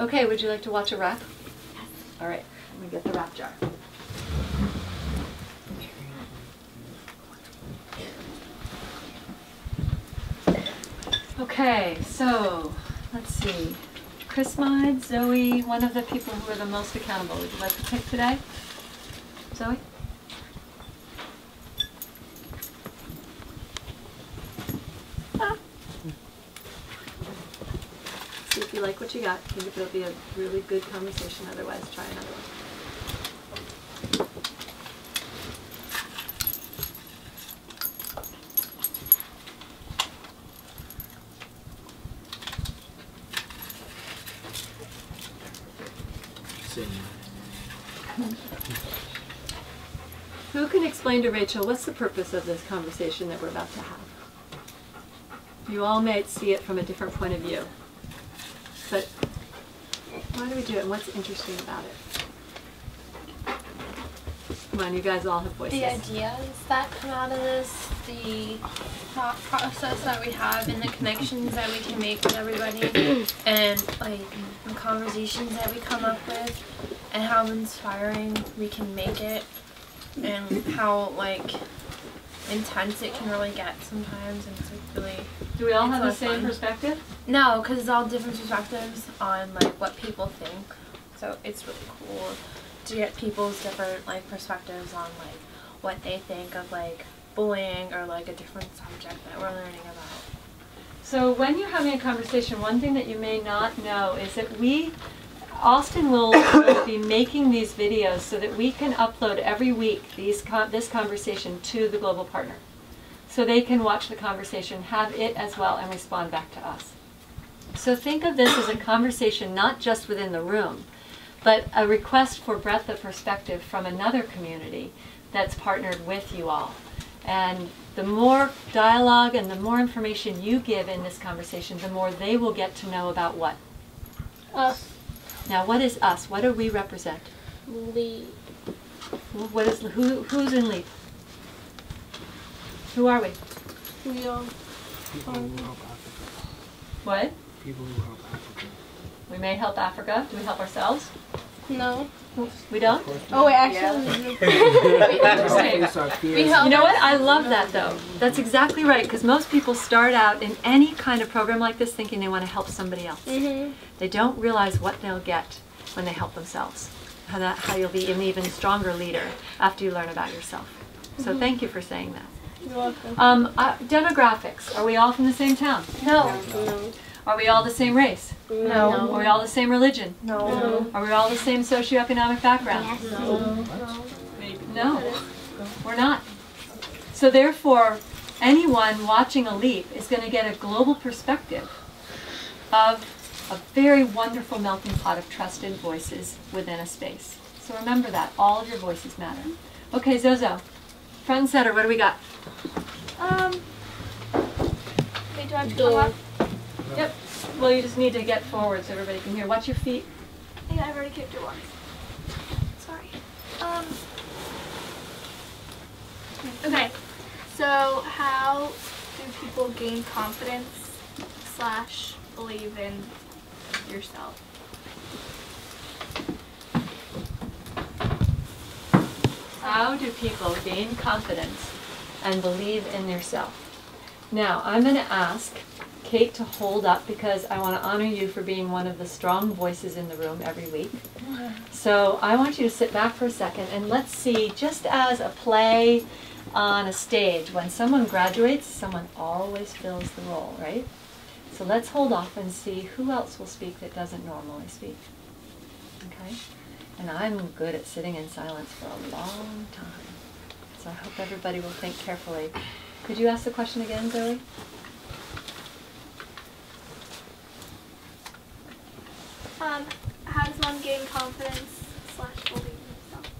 Okay, would you like to watch a wrap? Yes. All right, let me get the wrap jar. Okay, so let's see. Chris Mide, Zoe, one of the people who are the most accountable. Would you like to pick today? Zoe? See if you like what you got. I think it'll be a really good conversation. Otherwise, try another one. Who can explain to Rachel what's the purpose of this conversation that we're about to have? You all may see it from a different point of view. But why do we do it and what's interesting about it? Come on, you guys all have voices. The ideas that come out of this, the thought process that we have and the connections that we can make with everybody and like the conversations that we come up with and how inspiring we can make it and how like intense it can really get sometimes, and it's like really. Do we all have the fun. same perspective? No, because it's all different perspectives on like what people think. So it's really cool to get people's different like perspectives on like what they think of like bullying or like a different subject that we're learning about. So when you're having a conversation, one thing that you may not know is that Austin will be making these videos so that we can upload every week this conversation to the Global Partner. So they can watch the conversation, have it as well, and respond back to us. So think of this as a conversation not just within the room, but a request for breadth of perspective from another community that's partnered with you all. And the more dialogue and the more information you give in this conversation, the more they will get to know about what? Us. Now, what is us? What do we represent? Lead. What is who's in lead? Who are we? We are. People who help Africa. What? People who help Africa. We may help Africa. Do we help ourselves? No. We don't? Oh wait, actually. You know what? I love that though. That's exactly right, because most people start out in any kind of program like this thinking they want to help somebody else. They don't realize what they'll get when they help themselves. How you'll be an even stronger leader after you learn about yourself. So thank you for saying that. You're welcome. Demographics. Are we all from the same town? No. Are we all the same race? No. Are we all the same religion? No. Are we all the same socioeconomic background? No. No, we're not. So therefore, anyone watching a LEAP is going to get a global perspective of a very wonderful melting pot of trusted voices within a space. So remember that. All of your voices matter. Okay, Zozo. Front and center, what do we got? Wait, do I have to come up? Yep. Well, you just need to get forward so everybody can hear. Watch your feet. Yeah, I've already kicked it once. Sorry. Okay. So, how do people gain confidence / believe in yourself? How do people gain confidence and believe in themselves? Now, I'm going to ask Kate to hold up because I want to honor you for being one of the strong voices in the room every week. So I want you to sit back for a second and let's see, just as a play on a stage, when someone graduates, someone always fills the role, right? So let's hold off and see who else will speak that doesn't normally speak. Okay? And I'm good at sitting in silence for a long time. So I hope everybody will think carefully. Could you ask the question again, Zoe? How does one gain confidence / believe in themselves?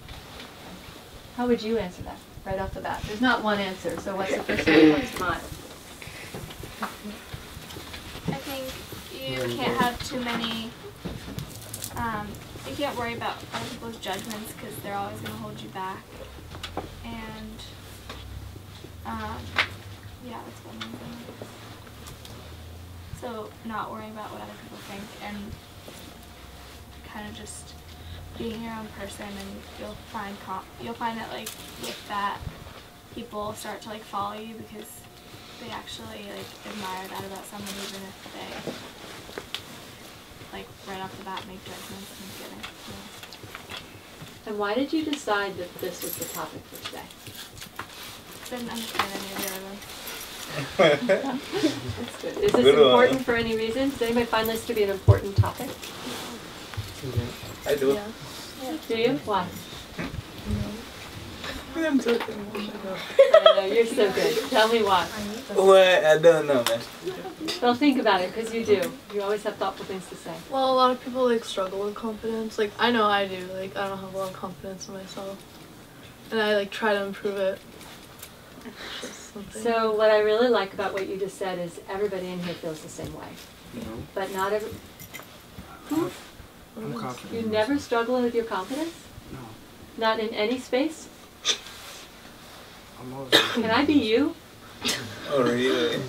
How would you answer that right off the bat? There's not one answer, so what's the first thing that comes to mind? I think you can't have too many, you can't worry about other people's judgments because they're always going to hold you back. And, yeah, that's one thing. So, not worrying about what other people think and kind of just being your own person, and you'll find that like with that, people start to like follow you because they actually like admire that about someone, even if they like right off the bat make judgments and get it. And why did you decide that this was the topic for today? Didn't understand any of the other ones. That's good. Is this Good one. important for any reason? Does anybody find this to be an important topic? I do. Do you? Why? I'm joking. I know, you're so good. Tell me why. Well, I don't know, man. Well, think about it, because you do. You always have thoughtful things to say. Well, a lot of people like struggle with confidence. Like I know I do. Like I don't have a lot of confidence in myself, and I like try to improve it. It's just something. So what I really like about what you just said is everybody in here feels the same way. But not every... I'm confident. You never struggle with your confidence? No. Not in any space? I'm always. Can I be you? Oh, really?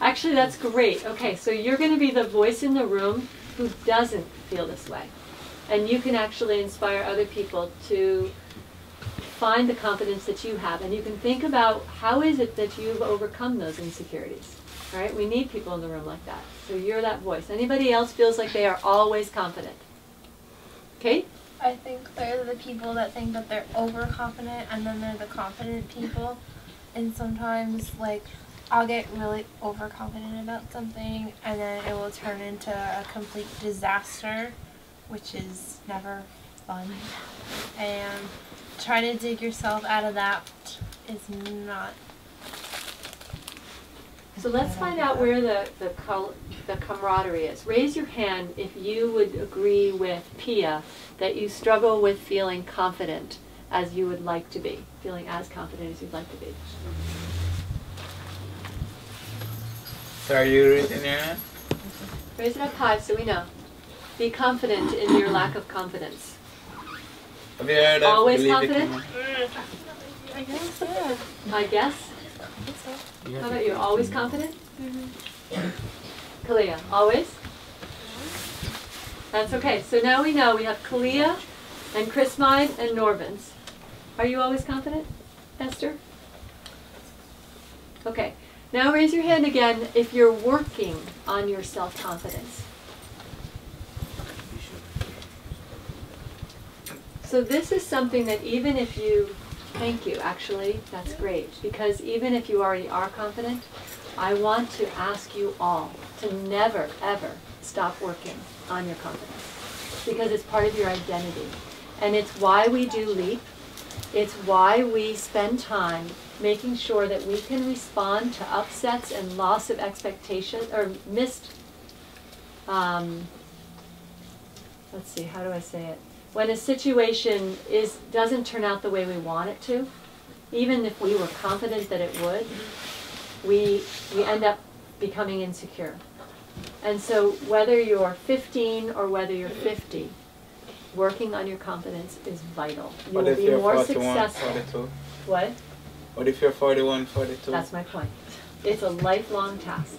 Actually, that's great. Okay, so you're going to be the voice in the room who doesn't feel this way. And you can actually inspire other people to find the confidence that you have. And you can think about how is it that you've overcome those insecurities. All right? We need people in the room like that. So you're that voice. Anybody else feels like they are always confident? Kate? I think they're the people that think that they're overconfident, and then they're the confident people. And sometimes, like, I'll get really overconfident about something, and then it will turn into a complete disaster, which is never fun. And trying to dig yourself out of that is not. So let's find out where the camaraderie is. Raise your hand if you would agree with Pia that you struggle with feeling confident as you would like to be, feeling as confident as you'd like to be. So are you raising your hand? Raise it up high so we know. Be confident in your lack of confidence. Have you heard of Always Believe It confident? Can- I guess, yeah. I guess. How about you? Always confident? Kalia, always? That's okay. So now we know we have Kalia and Chris Mine and Norvins. Are you always confident, Esther? Okay. Now raise your hand again if you're working on your self-confidence. So this is something that even if you, thank you actually, that's great, because even if you already are confident, I want to ask you all to never ever stop working on your confidence, because it's part of your identity. And it's why we do LEAP. It's why we spend time making sure that we can respond to upsets and loss of expectation, or missed, let's see, how do I say it? When a situation doesn't turn out the way we want it to, even if we were confident that it would, we end up becoming insecure. And so whether you're 15 or whether you're 50, working on your confidence is vital. You What will if be you're more 41, successful. 42? What? What if you're 41, 42? That's my point. It's a lifelong task.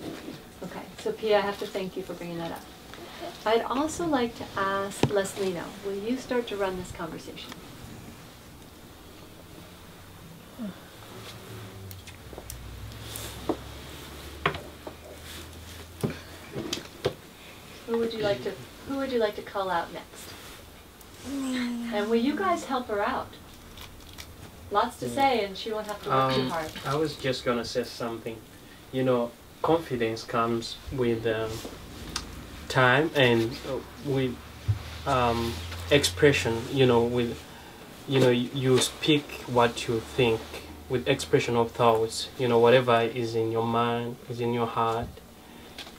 Okay, so Pia, I have to thank you for bringing that up. I'd also like to ask Leslino, will you start to run this conversation? Who would you like to call out next? And will you guys help her out? Lots to say, and she won't have to work too hard. I was just gonna say something. You know, confidence comes with time and with expression. You know, you speak what you think with expression of thoughts. You know, whatever is in your mind, is in your heart.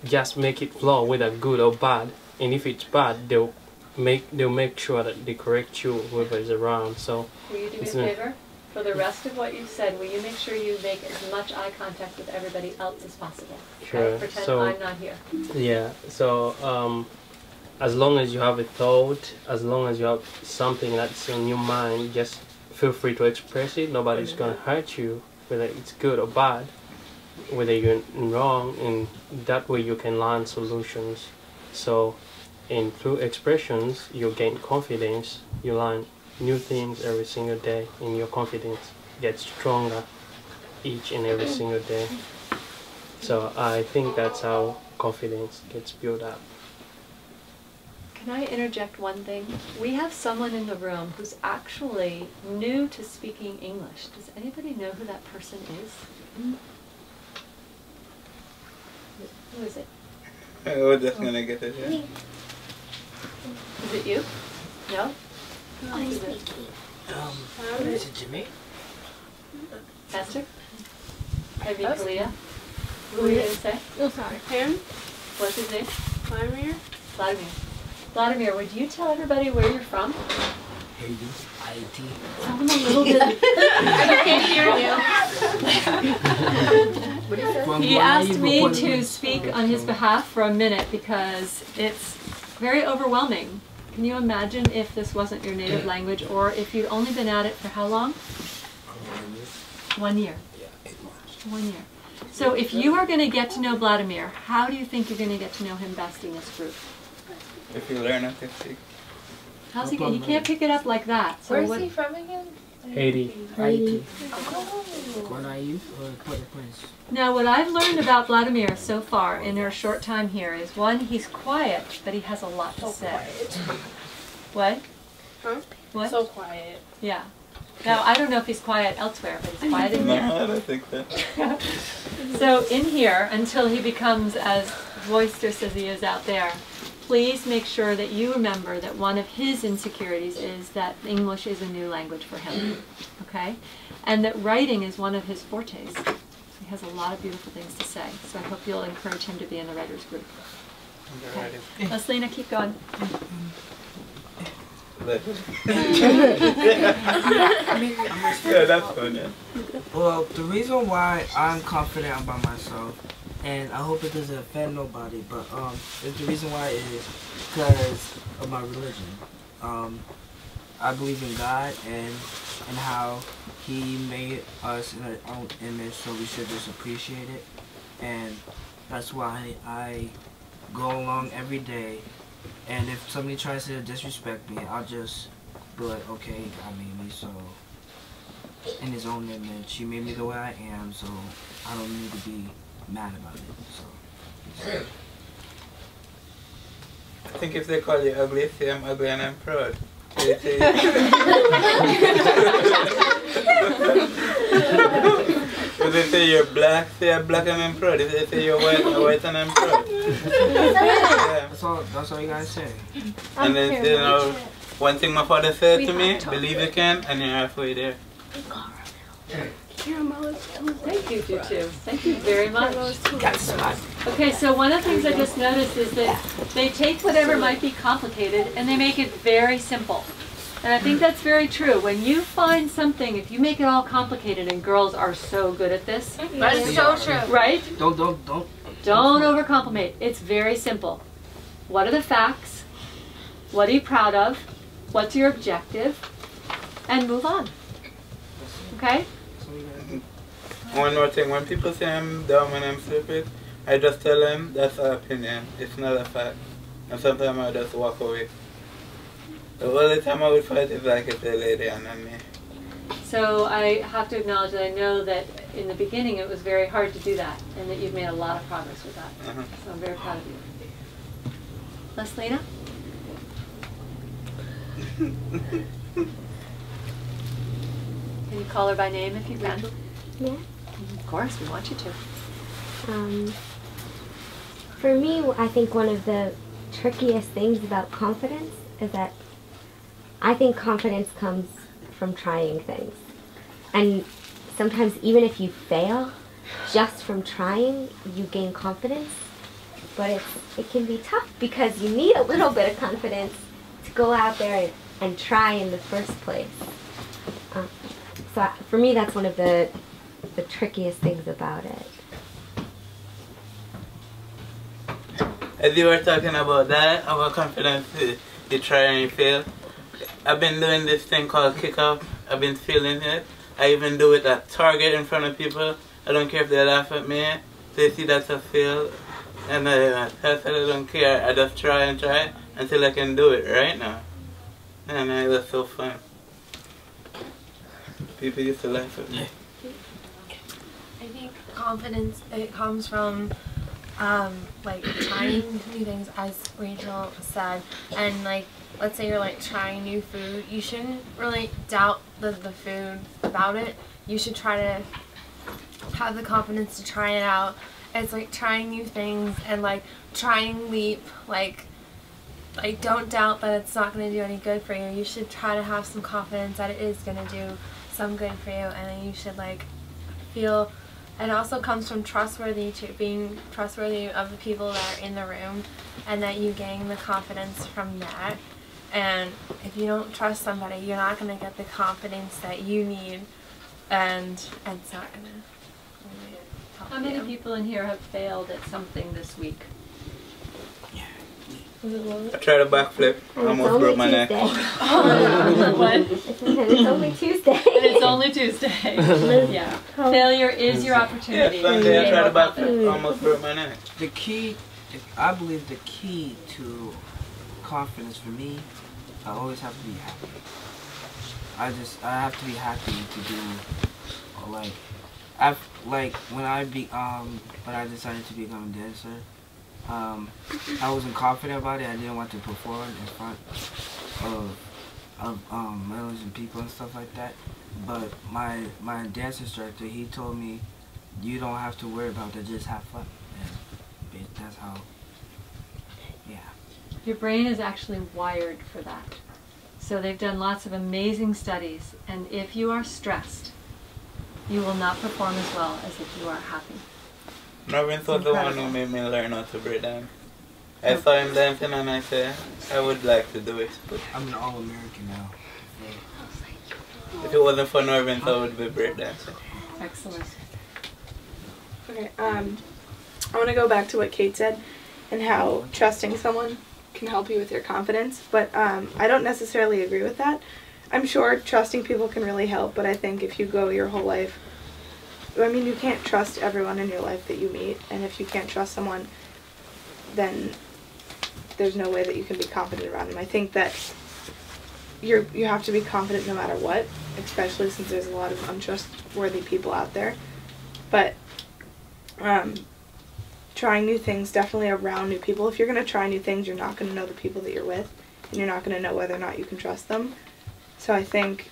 Just make it flow, whether good or bad. And if it's bad, they'll make sure that they correct you whoever is around. So Will you do me a favor? For the rest of what you said, will you make sure you make as much eye contact with everybody else as possible? Sure. Okay? Pretend So, I'm not here. yeah. So as long as you have a thought, as long as you have something that's in your mind, just feel free to express it. Nobody's gonna hurt you, whether it's good or bad, whether you're wrong, and that way you can learn solutions. So And through expressions, you gain confidence. You learn new things every single day, and your confidence gets stronger each and every single day. So I think that's how confidence gets built up. Can I interject one thing? We have someone in the room who's actually new to speaking English. Does anybody know who that person is? Who is it? We're just gonna get it here. Is it you? No? Who is it? Is it Jimmy? Esther? Maybe Kalia? Who were you going to say? Oh, sorry. Him? What's his name? Vladimir? Vladimir. Vladimir, would you tell everybody where you're from? Haiti. IT. Tell them a little bit. I can't hear you. He asked me to speak on his behalf for a minute because it's very overwhelming. Can you imagine if this wasn't your native language, or if you'd only been at it for how long? 1 year. Yeah, 8 months. 1 year. So if you are going to get to know Vladimir, how do you think you're going to get to know him best in this group? If you learn how to speak. How's he? He can't pick it up like that. So Where's what? he from again? Haiti. IT. Oh. Guanayuth or Port-au-Prince? Now, what I've learned about Vladimir so far in our short time here is, one, he's quiet, but he has a lot to say. What? Huh? What? So quiet. Yeah. Now, I don't know if he's quiet elsewhere, but he's quiet in No, here. I don't think that. So in here, until he becomes as boisterous as he is out there, please make sure that you remember that one of his insecurities is that English is a new language for him, okay? And that writing is one of his fortes. He has a lot of beautiful things to say, so I hope you'll encourage him to be in the writers group. Okay. Leslina, keep going. Yeah, that's fun, yeah. Well, the reason why I'm confident about myself, and I hope it doesn't offend nobody, but the reason why is because of my religion. I believe in God and how He made us in our own image, so we should just appreciate it. And that's why I go along every day. And if somebody tries to disrespect me, I'll just be like, okay, God made me so in His own image. He made me the way I am, so I don't need to be mad about it. So. I think if they call you ugly, say I'm ugly and I'm proud. If they say you're black, say I'm black and I'm proud. If they say you're white, I'm white and I'm proud. Yeah. That's all you gotta say. And then, you know, one thing my father said to me, believe you can, and you're halfway there. Thank you, Tutu. Thank you very much. Okay, so one of the things I just noticed is that they take whatever might be complicated and they make it very simple. And I think that's very true. When you find something, if you make it all complicated, and girls are so good at this, That is so true. right? Don't. Don't overcomplicate. It's very simple. What are the facts? What are you proud of? What's your objective? And move on. Okay? One more thing, when people say I'm dumb and I'm stupid, I just tell them that's an opinion, it's not a fact. And sometimes I just walk away. The only time I would fight is like if they're lady and me. So I have to acknowledge that I know that in the beginning it was very hard to do that, and that you've made a lot of progress with that. So I'm very proud of you. Leslina? Can you call her by name if you can? Yeah. Of course, we want you to. For me, I think one of the trickiest things about confidence is that I think confidence comes from trying things. And sometimes even if you fail, just from trying, you gain confidence. But it can be tough because you need a little bit of confidence to go out there and try in the first place. So for me, that's one of the trickiest things about it. As you were talking about that, about confidence, you try and you fail. I've been doing this thing called kick-off. I've been feeling it. I even do it at Target in front of people. I don't care if they laugh at me. They see that's a fail. And I said I don't care. I just try and try until I can do it right now. And it was so fun. People used to laugh at me. I think confidence, it comes from like trying new things, as Rachel said, and like let's say you're like trying new food, you shouldn't really doubt the food about it. You should try to have the confidence to try it out. It's like trying new things and like trying leap, like don't doubt that it's not going to do any good for you. You should try to have some confidence that it is going to do some good for you, and then you should like feel. It also comes from being trustworthy of the people that are in the room, and that you gain the confidence from that. And if you don't trust somebody, you're not going to get the confidence that you need, and it's not going to really help How many you. people in here have failed at something this week? I tried a backflip. And Almost broke my neck. What? It's only Tuesday. And it's only Tuesday. Yeah. Failure is your opportunity. Yeah, Sunday I to tried a gain more confidence. backflip. Almost broke my neck. The key, I believe the key to confidence for me, I always have to be happy. I have to be happy to do, when I decided to become a dancer, I wasn't confident about it. I didn't want to perform in front of millions of people and stuff like that. But my dance instructor, he told me, you don't have to worry about that, just have fun. And that's how, yeah. Your brain is actually wired for that. So they've done lots of amazing studies, and if you are stressed, you will not perform as well as if you are happy. Norvin was the one who made me learn how to break dance. I saw him dancing and I said, I would like to do it. But I'm an All-American now. if it wasn't for Norvin, I would be break dancing. Excellent. Okay, I want to go back to what Kate said and how trusting someone can help you with your confidence, but I don't necessarily agree with that. I'm sure trusting people can really help, but I think if you go your whole life, I mean, you can't trust everyone in your life that you meet, and if you can't trust someone, then there's no way that you can be confident around them. I think that you have to be confident no matter what, especially since there's a lot of untrustworthy people out there. But trying new things, definitely around new people. If you're going to try new things, you're not going to know the people that you're with, and you're not going to know whether or not you can trust them. So I think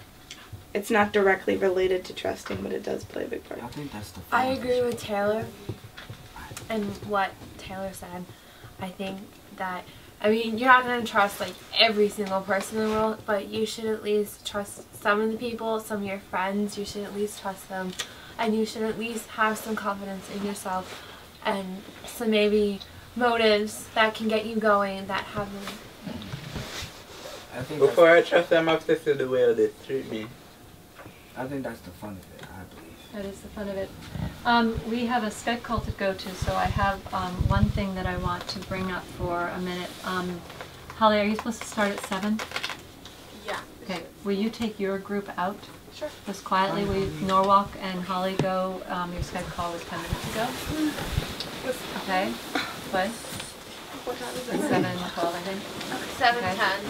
it's not directly related to trusting, but it does play a big part. I think that's the I agree with Taylor and what Taylor said. I think that, I mean, you're not going to trust like every single person in the world, but you should at least trust some of the people, some of your friends. You should at least trust them, and you should at least have some confidence in yourself and some maybe motives that can get you going that have I think Before I trust them, I have to see the way they treat me. I think that's the fun of it, I believe. That is the fun of it. We have a Scud call to go to, so I have one thing that I want to bring up for a minute. Holly, are you supposed to start at 7? Yeah. Okay. Will you take your group out? Sure. Just quietly. Will Norwalk and Holly go? Your Scud call was 10 minutes ago. Okay. What? What time is It's it? 7:12, I think. 7:10.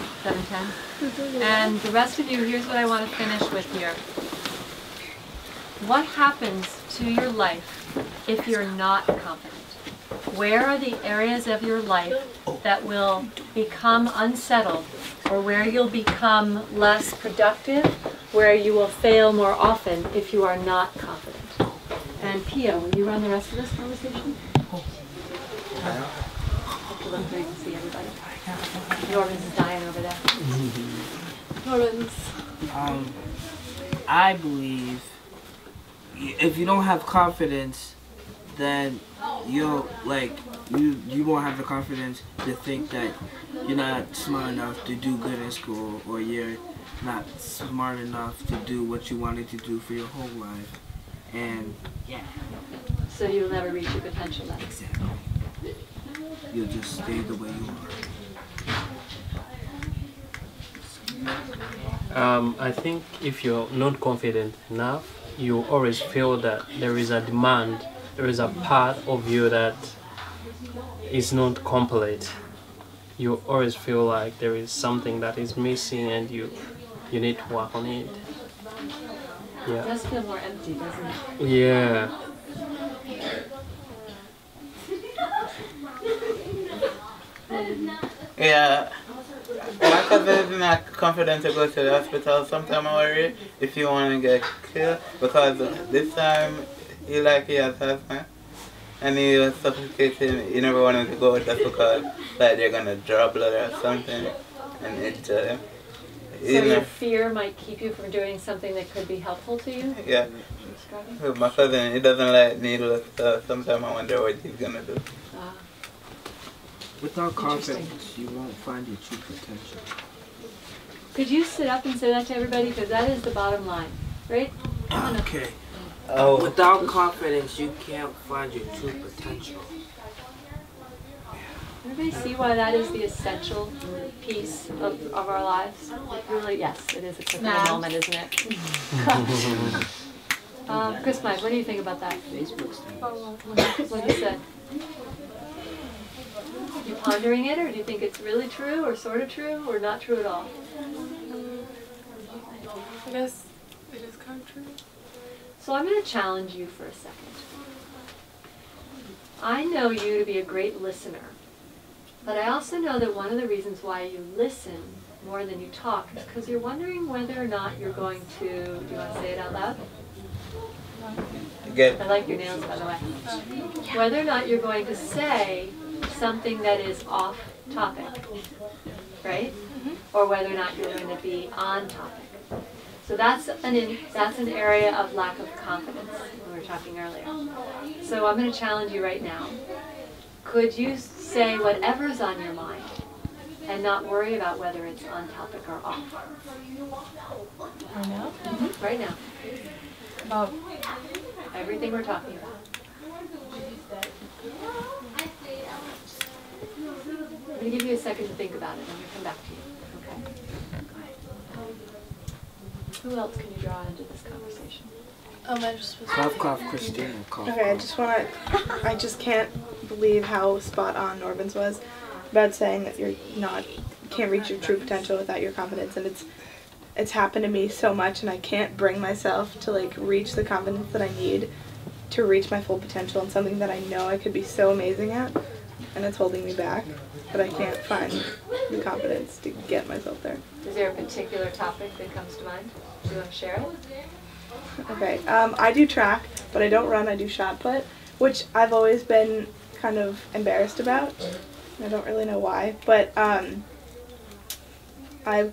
7:10. And the rest of you, here's what I want to finish with here. What happens to your life if you're not confident? Where are the areas of your life that will become unsettled, or where you'll become less productive, where you will fail more often if you are not confident? And Pia, will you run the rest of this conversation? Have to look so you can see everybody. Norman's is dying over there. Norman's. I believe if you don't have confidence, then you won't have the confidence to think that you're not smart enough to do good in school, or you're not smart enough to do what you wanted to do for your whole life. And yeah, So you'll never reach your potential then. exactly. You'll just stay the way you are. I think if you're not confident enough, you always feel that there is a demand, there is a part of you that is not complete. You always feel like there is something that is missing and you need to work on it. It Yeah. does feel more empty, doesn't it? Yeah. Yeah. My cousin is not confident to go to the hospital. Sometimes I worry if you want to get killed because this time he has asthma and he was suffocating. He never wanted to go just because like they're gonna draw blood or something and injure him. So your fear might keep you from doing something that could be helpful to you? Yeah. My cousin, he doesn't like needles, so sometimes I wonder what he's gonna do. Ah. Without confidence, you won't find your true potential. Could you sit up and say that to everybody? Because that is the bottom line, right? Okay. Oh. Without confidence, you can't find your true potential. Everybody see why that is the essential piece of our lives? It really, yes, it is a critical moment, isn't it? Chris Mike, what do you think about that? What you said? You pondering it, or do you think it's really true, or sort of true, or not true at all? I guess it is kind of true. So I'm going to challenge you for a second. I know you to be a great listener, but I also know that one of the reasons why you listen more than you talk is because you're wondering whether or not you're going to, do you want to say it out loud? I like your nails, by the way. Whether or not you're going to say something that is off topic, right? Or whether or not you're going to be on topic. So that's an area of lack of confidence we were talking earlier. So I'm going to challenge you right now. Could you say whatever's on your mind and not worry about whether it's on topic or off? Right now? Right now. About Everything we're talking about. I'm going to give you a second to think about it, and I'm going to come back to you. Okay? Go ahead. Who else can you draw into this conversation? I just was. Cough, Christina. Cough. Okay, I just can't believe how spot on Norvin's was about saying that you can't reach your true potential without your confidence, and it's happened to me so much, and I can't bring myself to like reach the confidence that I need to reach my full potential in something that I know I could be so amazing at, and it's holding me back, but I can't find the confidence to get myself there. Is there a particular topic that comes to mind? Do you want to share it? Okay, I do track, but I don't run, I do shot put, which I've always been kind of embarrassed about. I don't really know why, but I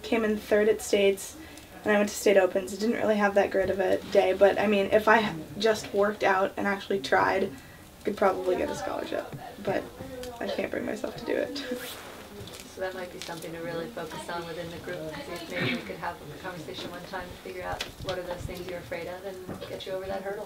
came in third at States, and I went to State Opens. I didn't really have that great of a day, but I mean, if I just worked out and actually tried, I could probably get a scholarship, but I can't bring myself to do it. So that might be something to really focus on within the group. See if maybe we could have a conversation one time to figure out what are those things you're afraid of and get you over that hurdle.